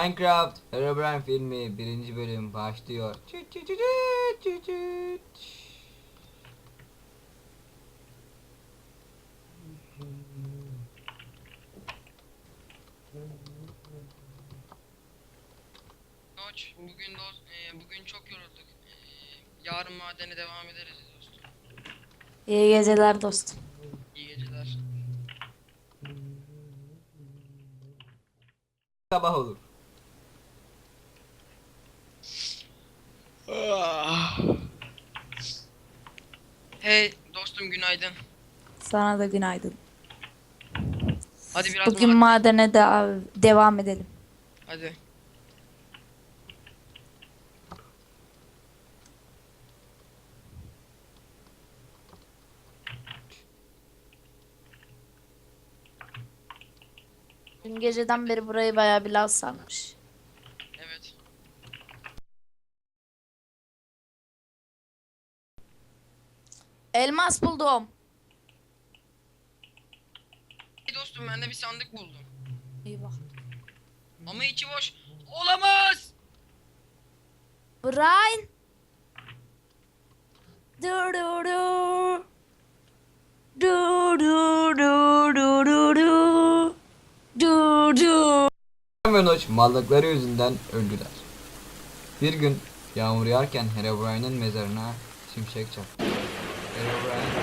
Minecraft Herobrine filmi birinci bölüm başlıyor. Çıt çıt çıt çıt çıt. Koç, bugün çok yorulduk. Yarın madene devam ederiz dostum. İyi geceler dostum. İyi geceler. Sabah olur. Hey dostum, günaydın. Sana da günaydın. Hadi biraz Bugün madene de devam edelim. Hadi. Dün geceden beri burayı bayağı bir lav sarmış. Evet. Elmas buldum. Hey dostum, ben de bir sandık buldum. İyi bak. Ama içi boş. Olamaz. Brian. Du du du. Du du du du du du. Du du. Ve Noç mallıkları yüzünden öldüler. Bir gün yağmur yağarken Herobrine'in mezarına şimşek çaktı. Herobrine